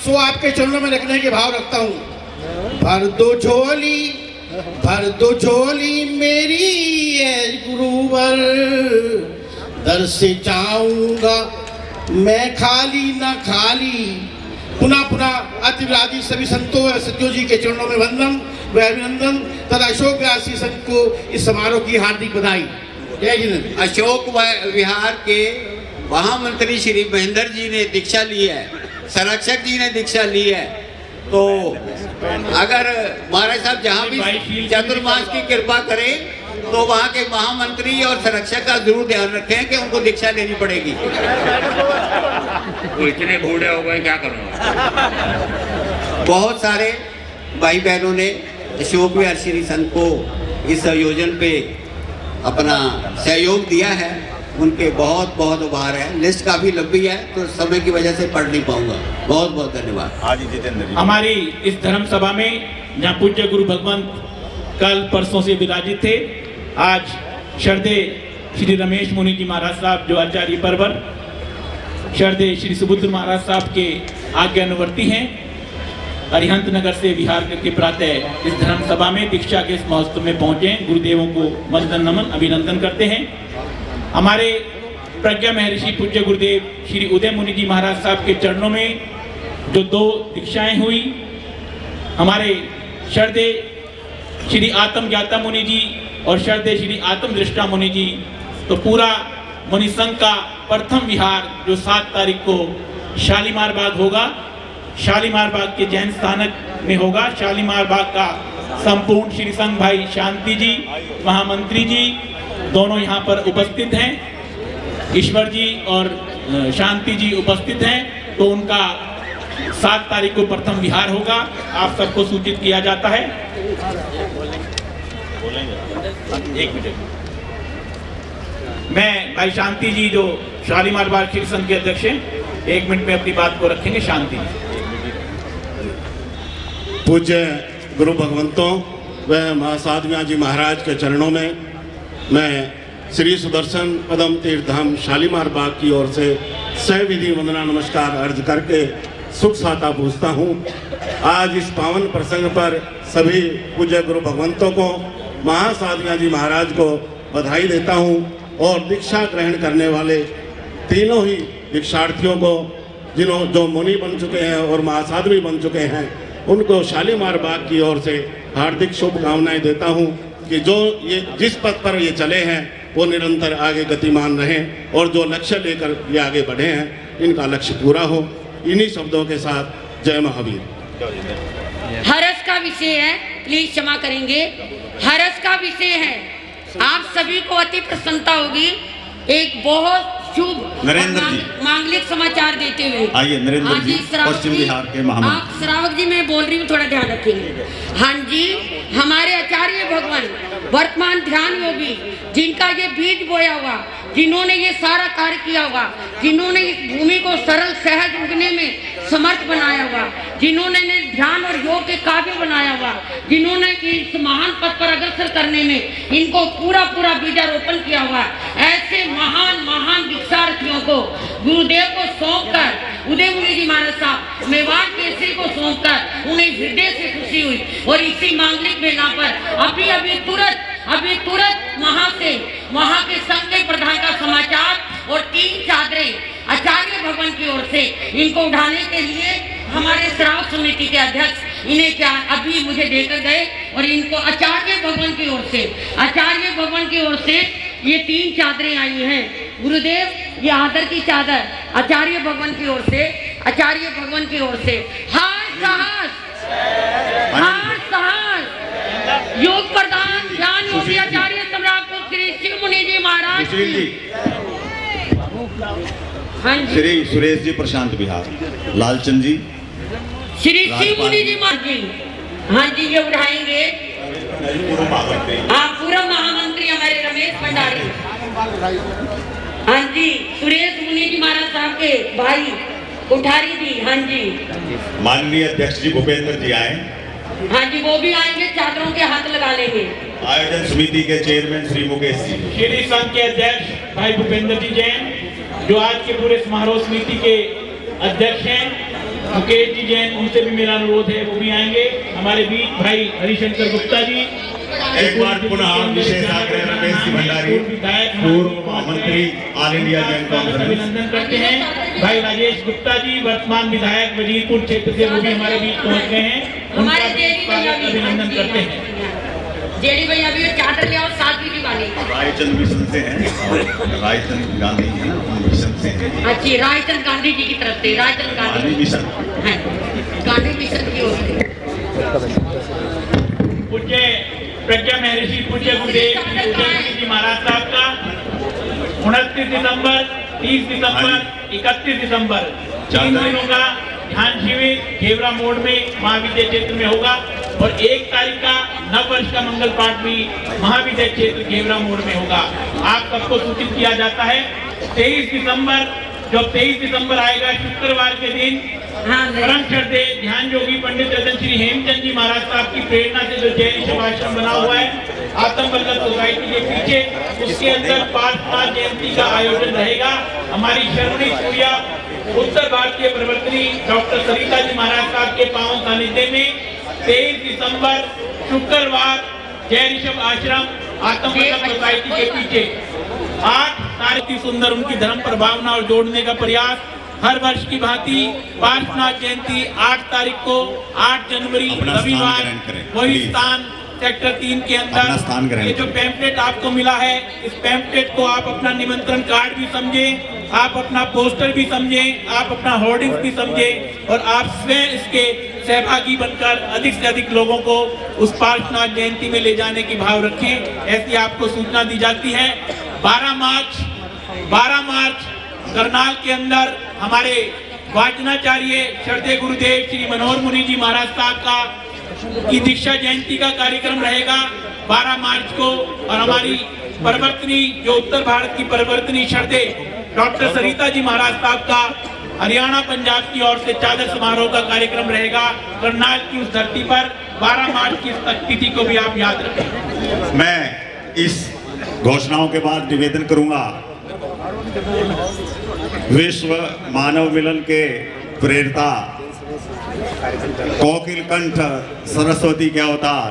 सो आपके चरणों में रखने के भाव रखता हूँ। भर दो झोली मेरी है गुरुवर, दर से जाऊंगा मैं खाली न खाली। पुनः पुनः अतिवादी सभी संतों और सत्यो जी के चरणों में वंदन व अभिनंदन तथा अशोक व्यासी संघ को इस समारोह की हार्दिक बधाई। जय जिनेंद्र। अशोक विहार के महामंत्री श्री महेंद्र जी ने दीक्षा ली है, संरक्षक जी ने दीक्षा ली है। तो अगर महाराज साहब जहाँ भी चतुर्मास की कृपा करें तो वहाँ के महामंत्री और संरक्षक का जरूर ध्यान रखें कि उनको दीक्षा लेनी पड़ेगी। वो इतने बूढ़े हो गए, क्या करूँगा। बहुत सारे भाई बहनों ने अशोक विहार श्री संघ को इस आयोजन पे अपना सहयोग दिया है, उनके बहुत बहुत आभार है। लिस्ट काफ़ी लंबी है तो समय की वजह से पढ़ नहीं पाऊंगा। बहुत बहुत धन्यवाद। हाजी जितेंद्र जी। हमारी इस धर्म सभा में जहाँ पूज्य गुरु भगवंत कल परसों से विराजित थे, आज श्रद्धेय श्री रमेश मुनि जी महाराज साहब जो आचार्य परवर, श्रद्धेय श्री सुबुद्ध महाराज साहब के आज्ञानुवर्ती हैं, अरिहंत नगर से विहार करके प्रातः इस धर्म सभा में दीक्षा के इस महोत्सव में पहुंचे। गुरुदेवों को वंदन नमन अभिनंदन करते हैं। हमारे प्रज्ञा महर्षि पूज्य गुरुदेव श्री उदय मुनि जी महाराज साहब के चरणों में जो 2 दीक्षाएं हुई, हमारे श्रद्धेय श्री आत्म ज्ञाता मुनि जी और श्रद्धेय श्री आत्म दृष्टा मुनि जी, तो पूरा मुनि संघ का प्रथम विहार जो 7 तारीख को शालीमार बाग होगा, शालीमार बाग के जैन स्थानक में होगा। शालीमार बाग का संपूर्ण श्री संघ भाई शांति जी महामंत्री जी दोनों यहाँ पर उपस्थित हैं, ईश्वर जी और शांति जी उपस्थित हैं। तो उनका 7 तारीख को प्रथम विहार होगा, आप सबको सूचित किया जाता है। मैं भाई शांति जी जो शालीमार बाग श्री संघ के अध्यक्ष हैं, 1 मिनट में अपनी बात को रखेंगे। शांति जी। पूज्य गुरु भगवंतों व महासाधव्या जी महाराज के चरणों में मैं श्री सुदर्शन पदम तीर्थ धाम शालीमार बाग की ओर से सविधि वंदना नमस्कार अर्ज करके सुख साता पूछता हूँ। आज इस पावन प्रसंग पर सभी पूज्य गुरु भगवंतों को, महासाधव्या जी महाराज को बधाई देता हूँ और दीक्षा ग्रहण करने वाले तीनों ही दीक्षार्थियों को, जो मुनि बन चुके हैं और महासाध्वी बन चुके हैं, उनको शालीमार बाग की ओर से हार्दिक शुभकामनाएं देता हूं कि जो ये जिस पथ पर ये चले हैं वो निरंतर आगे गतिमान रहें और जो लक्ष्य लेकर ये आगे बढ़े हैं इनका लक्ष्य पूरा हो। इन्हीं शब्दों के साथ जय महावीर। हर्ष का विषय है, प्लीज क्षमा करेंगे, हर्ष का विषय है। आप सभी को अति प्रसन्नता होगी एक बहुत शुभ नरेंद्र जी मांगलिक समाचार देते हुए। आइए नरेंद्र जी, पश्चिम बिहार के महामंत्री। आप श्रावक जी मैं बोल रही हूँ, थोड़ा ध्यान रखेंगे। हाँ जी, हमारे आचार्य भगवान वर्तमान ध्यान योगी जिनका ये बीज बोया हुआ, जिन्होंने ये सारा कार्य किया हुआ, जिन्होंने इस भूमि को सरल सहज उगने में समर्थ बनाया हुआ, जिन्होंने ध्यान और योग के काबिल बनाया हुआ, जिन्होंने इस महान पद पर अग्रसर करने में इनको पूरा पूरा बीजारोपण किया हुआ, ऐसे महान महान दीक्षार्थियों को गुरुदेव को सौंपकर, उदय मुनि जी महाराज साहब मेवाड़ केसरी को सौंपकर उन्हें हृदय से खुशी हुई। और इसी मांगलिक मेला पर अभी तुरंत वहाँ के संघ के प्रधान का समाचार और 3 चादरें आचार्य भगवान की ओर से इनको उठाने के लिए हमारे श्रावक समिति के अध्यक्ष इन्हें अभी मुझे देकर गए और इनको आचार्य भगवान की ओर से ये 3 चादरें आई हैं। गुरुदेव ये आदर की चादर आचार्य भगवान की ओर से योग प्रधान ध्यान योगी आचार्य सम्राट श्री शिव मुनि जी महाराज जी। हाँ जी, श्री सुरेश जी प्रशांत बिहार, लालचंद जी श्री शिव मुनि जी महाराज जी। हाँ जी, ये उठाएंगे। हाँ, पूर्व महामंत्री हमारे रमेश भंडारी। हाँ जी, सुरेश मुनि जी महाराज साहब के भाई कोठारी जी। हाँ जी, माननीय अध्यक्ष जी भूपेंद्र जी आए। हाँ जी, वो भी आएंगे, चादरों के हाथ लगा लेंगे। आयोजन समिति के चेयरमैन श्री मुकेश जी, श्री संघ के अध्यक्ष भाई भूपेंद्र जी जैन जो आज के पूरे समारोह समिति के अध्यक्ष हैं, मुकेश जी जैन, उनसे भी मेरा अनुरोध है, वो भी आएंगे। हमारे बीच भाई हरिशंकर गुप्ता जी, एक बार पुनः विशेष आग्रह रमेश जी भंडारी, पूर्व महामंत्री ऑल इंडिया जैन कांग्रेस, अभिनंदन करते हैं। भाई राजेश गुप्ता जी, वर्तमान विधायक वजीरपुर क्षेत्र से, वो भी हमारे बीच पहुंच गए हैं, उनका भी अभिनंदन करते हैं। जेडी भैया भी चादर ले आओ, साथ भी वाली। रायचंद मिशन से हैं और रायचंद गांधी जी मिशन से हैं। अच्छी रायचंद गांधी जी की तरफ से, रायचंद गांधी मिशन है, गांधी मिशन की ओर से। पूज्य प्रज्ञा महर्षि पूज्य गुरुदेव श्री उदयगिरी जी महाराज साहब का 29 दिसंबर, 30 दिसंबर, 31 दिसंबर 3 दिनों का ध्यान शिविर घेवरा मोड़ में महाविद्या क्षेत्र में होगा और 1 तारीख का नव वर्ष का मंगल पाठ भी महाविद्या क्षेत्र घेवरा मोड़ में होगा। आप सबको सूचित किया जाता है 23 दिसंबर, जब 23 दिसंबर आएगा शुक्रवार के दिन, परम श्रद्धेय ध्यान योगी पंडित रतन श्री हेमचंद जी महाराज साहब की प्रेरणा से जो जय ऋषभ आश्रम बना हुआ है आतम बल्लभ सोसाइटी के पीछे, उसके अंदर पार्श्वनाथ जयंती का आयोजन रहेगा। हमारी शर्मणी सूर्या उत्तर भारतीय प्रवर्तनी डॉक्टर सरिता जी महाराज साहब के पावन सानिध्य में 23 दिसंबर शुक्रवार जय ऋषभ आश्रम आतम बल्लभ सोसाइटी के पीछे 8 तारीख सुंदर उनकी धर्म पर भावना और जोड़ने का प्रयास हर वर्ष की भांति पार्श्वनाथ जयंती 8 तारीख को 8 जनवरी रविवार वही स्थान सेक्टर 3 के अंदर। ये जो पैम्पलेट आपको मिला है, इस पैम्पलेट को आप अपना निमंत्रण कार्ड भी समझें, आप अपना पोस्टर भी समझें, आप अपना होर्डिंग्स भी समझें और आप स्वयं इसके सहभागी बनकर अधिक से अधिक लोगों को उस पार्श्वनाथ जयंती में ले जाने की भाव रखें, ऐसी आपको सूचना दी जाती है। 12 मार्च करनाल के अंदर हमारे वाचनाचार्य श्रद्धेय गुरुदेव श्री मनोहर मुनि जी महाराज साहब का की दीक्षा जयंती का कार्यक्रम रहेगा 12 मार्च को। और हमारी परिवर्तनी जो उत्तर भारत की परिवर्तनी श्रद्धेय डॉक्टर सरिता जी महाराज साहब का हरियाणा पंजाब की ओर से चादर समारोह का कार्यक्रम रहेगा करनाल की उस धरती पर 12 मार्च की तिथि को भी आप याद रखें। मैं इस घोषणाओं के बाद निवेदन करूंगा, विश्व मानव मिलन के प्रेरता कोकिल कंठ सरस्वती के अवतार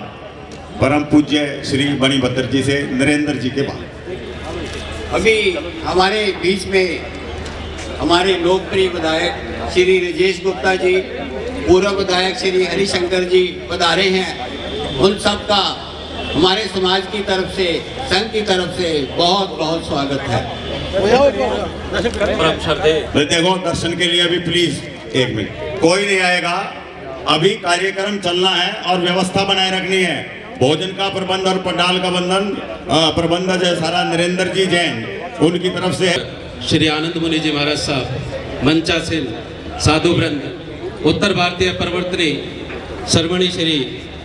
परम पूज्य श्री मणिभद्र जी से नरेंद्र जी के बाद अभी हमारे बीच में हमारे लोकप्रिय विधायक श्री राजेश गुप्ता जी, पूर्व विधायक श्री हरिशंकर जी पधारे हैं। उन सब का हमारे समाज की तरफ से, संघ की तरफ से बहुत बहुत स्वागत है। देखो दर्शन के लिए अभी प्लीज 1 मिनट, कोई नहीं आएगा, अभी कार्यक्रम चलना है और व्यवस्था बनाए रखनी है। भोजन का प्रबंध और पंडाल का प्रबंध है सारा नरेंद्र जी जैन उनकी तरफ से। श्री आनंद मुनि जी महाराज साहब, मंचासीन साधु वृंद, उत्तर भारतीय प्रवर्तनी शर्मणी श्री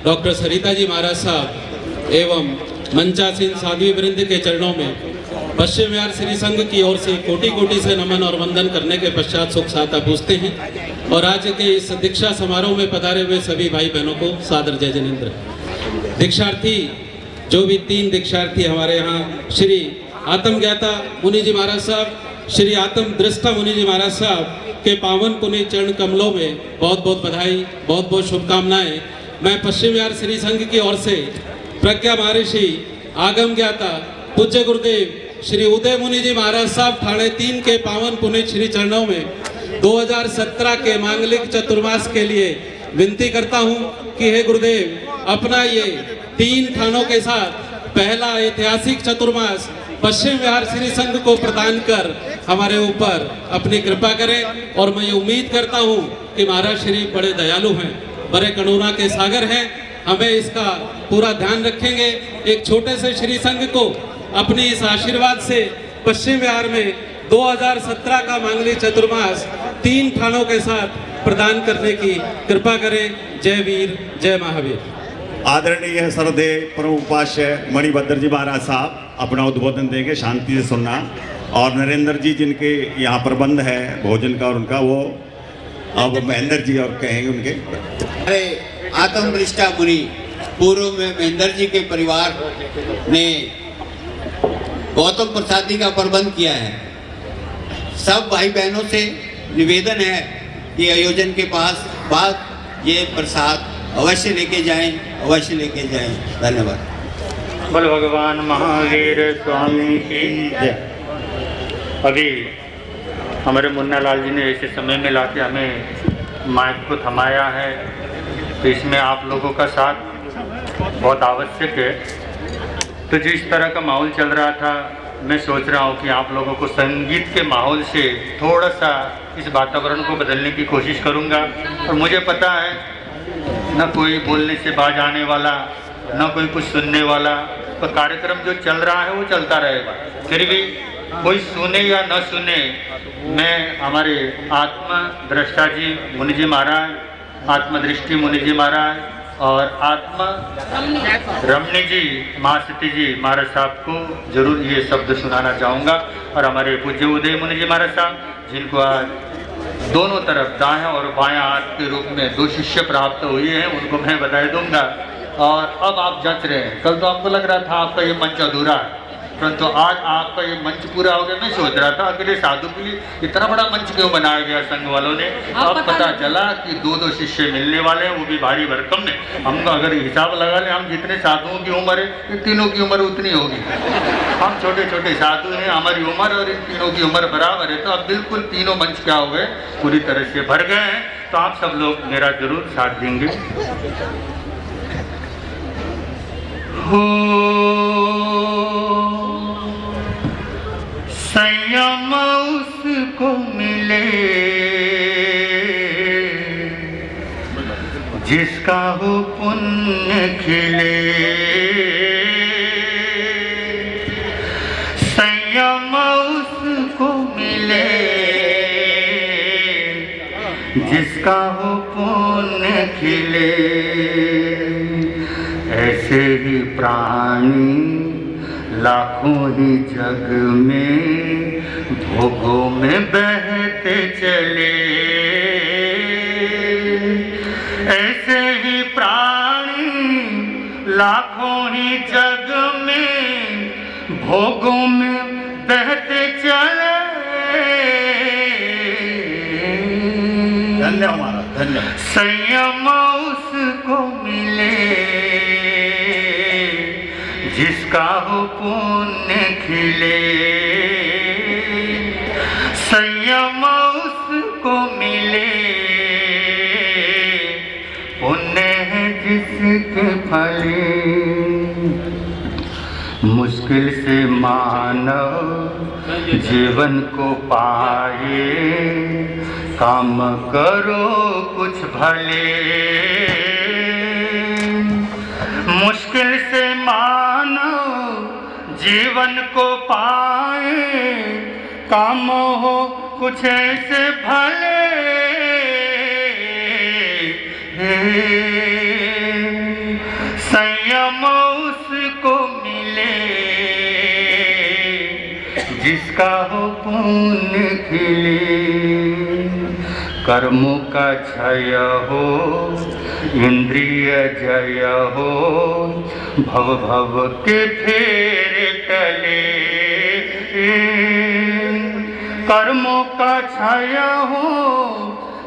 डॉक्टर सरिता जी महाराज साहब एवं मंचासीन साध्वी वृंद के चरणों में पश्चिम विहार श्री संघ की ओर से कोटि कोटि से नमन और वंदन करने के पश्चात सुख साता पूछते हैं और आज के इस दीक्षा समारोह में पधारे हुए सभी भाई बहनों को सादर जय जिनेंद्र। दीक्षार्थी जो भी 3 दीक्षार्थी हमारे यहाँ श्री आत्म ज्ञाता मुनि जी महाराज साहब, श्री आत्म दृष्टा मुनि जी महाराज साहब के पावन पुण्य चरण कमलों में बहुत बहुत बधाई, बहुत बहुत शुभकामनाएं। मैं पश्चिम विहार श्री संघ की ओर से प्रज्ञा महर्षि आगम ज्ञाता पूज्य गुरुदेव श्री उदय मुनि जी महाराज साहब ठाणे 3 के पावन पुण्य श्री चरणों में 2017 के मांगलिक चतुर्मास के लिए विनती करता हूं कि हे गुरुदेव, अपना ये 3 थानों के साथ पहला ऐतिहासिक चतुर्मास पश्चिम विहार श्री संघ को प्रदान कर हमारे ऊपर अपनी कृपा करें। और मैं ये उम्मीद करता हूं कि महाराज श्री बड़े दयालु हैं, बड़े करुणा के सागर हैं, हमें इसका पूरा ध्यान रखेंगे। एक छोटे से श्री संघ को अपनी इस आशीर्वाद से पश्चिम विहार में 2017 का मांगली चतुर्मास 3 थानों के साथ प्रदान करने की कृपा करें। जय वीर, जय महावीर। आदरणीय श्रद्धेय परम उपास्य मणिभद्र जी महाराज साहब अपना उद्बोधन देंगे, शांति से सुनना। और नरेंद्र जी जिनके यहाँ प्रबंध है भोजन का और उनका, वो अब महेंद्र जी और कहेंगे उनके। अरे आत्म दृष्टा मुनि पूर्व में महेंद्र जी के परिवार ने गौतम प्रसादी का प्रबंध किया है। सब भाई बहनों से निवेदन है कि आयोजन के बाद ये प्रसाद अवश्य लेके जाएं, अवश्य लेके जाएं। धन्यवाद। बोल भगवान महावीर स्वामी की जय। अभी हमारे मुन्ना लाल जी ने ऐसे समय में लाके हमें माइक को थमाया है, तो इसमें आप लोगों का साथ बहुत आवश्यक है। तो जिस तरह का माहौल चल रहा था, मैं सोच रहा हूँ कि आप लोगों को संगीत के माहौल से थोड़ा सा इस वातावरण को बदलने की कोशिश करूँगा। और मुझे पता है न कोई बोलने से बाज आने वाला, न कोई कुछ सुनने वाला, तो कार्यक्रम जो चल रहा है वो चलता रहेगा। फिर भी कोई सुने या न सुने, मैं हमारे आत्मद्रष्टा जी मुनि जी महाराज, आत्मदृष्टि मुनि जी महाराज और आत्मा रमणी जी महासती जी महाराज साहब को जरूर ये शब्द सुनाना चाहूँगा। और हमारे पूज्य उदय मुनि जी महाराज साहब, जिनको आज दोनों तरफ दाएं और बाएं हाथ के रूप में 2 शिष्य प्राप्त हुए हैं, उनको मैं बधाई दूंगा। और अब आप जच रहे हैं, कल तो आपको लग रहा था आपका ये मंच अधूरा है, परंतु आज आपका ये मंच पूरा हो गया। मैं सोच रहा था अगले साधु के लिए इतना बड़ा मंच क्यों बनाया गया संघ वालों ने। अब पता चला कि 2-2 शिष्य मिलने वाले हैं, वो भी भारी भरकम में। हम अगर हिसाब लगा लें, हम जितने साधुओं की उम्र है, तीनों की उम्र उतनी होगी। हम छोटे छोटे साधु हैं, हमारी उम्र और इन तीनों की उम्र बराबर है। तो अब बिल्कुल तीनों मंच क्या हो गए, पूरी तरह से भर गए हैं। तो आप सब लोग मेरा जरूर साथ देंगे। हो संयम उसको मिले जिसका हो पुण्य खिले, संयम उसको मिले जिसका हो पुण्य खिले। ऐसे ही प्राणी लाखों ही जग में भोगों में बहते चले। ऐसे ही प्राणी लाखों ही जग में भोगों में बहते चले। धन्यवाद, धन्यवाद। संयम उसको मिले जिसका हो पुण्य खिले, संयम उसको मिले पुण्य है जिसके फले। मुश्किल से मानव जीवन को पाए, काम करो कुछ भले। मुश्किल से मानव जीवन को पाए, काम हो कुछ ऐसे भले। संयम उसको मिले जिसका हो पुण्य खिले। कर्मों का क्षय हो, इंद्रिय जय हो, भव भव के फेरे टले। कर्मों का क्षय हो,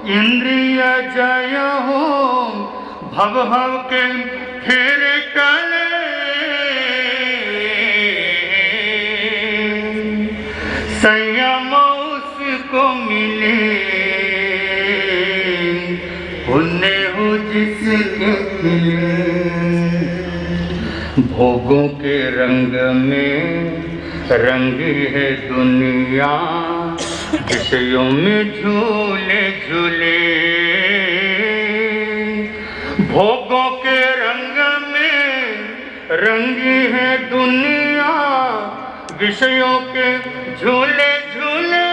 इंद्रिय जय हो, भव भव के फेरे टले। संयम उसको मिले पुण्य हो जिसके खिले। भोगों के रंग में रंगी है दुनिया, विषयों में झूले झूले। भोगों के रंग में रंगी है दुनिया, विषयों के झूले झूले।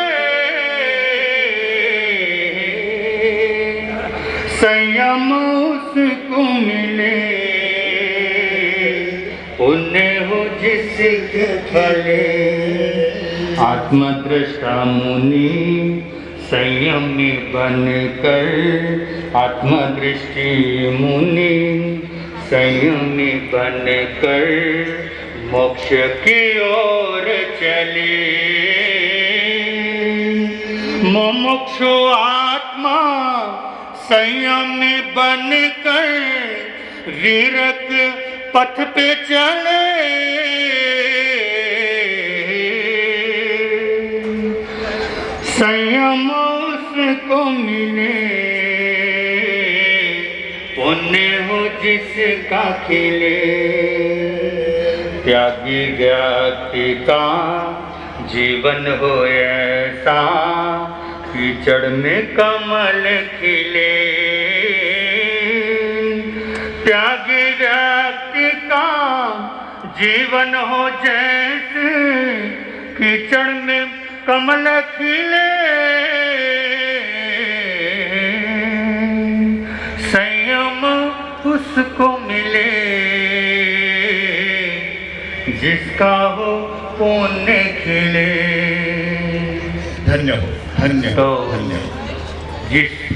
संयम उसको मिले पुण्य हो जिसके फले। आत्मदृष्टा मुनि संयमी बनकर, आत्मदृष्टि मुनि संयमी बनकर मोक्ष की ओर चले। मुमुक्षु आत्मा संयम बनकर वीरक पथ पे चले, संयम उसको मिले, पुण्य हो जिसका खिले। त्यागी व्यक्ति का जीवन हो ऐसा, कीचड़ में कमल खिले। त्यागी व्यक्ति का जीवन हो जैसे, कीचड़ में कमल खिले। संयम उसको मिले जिसका हो पुण्य खिले। धन्य हो, धन्य तो धन्य। जिस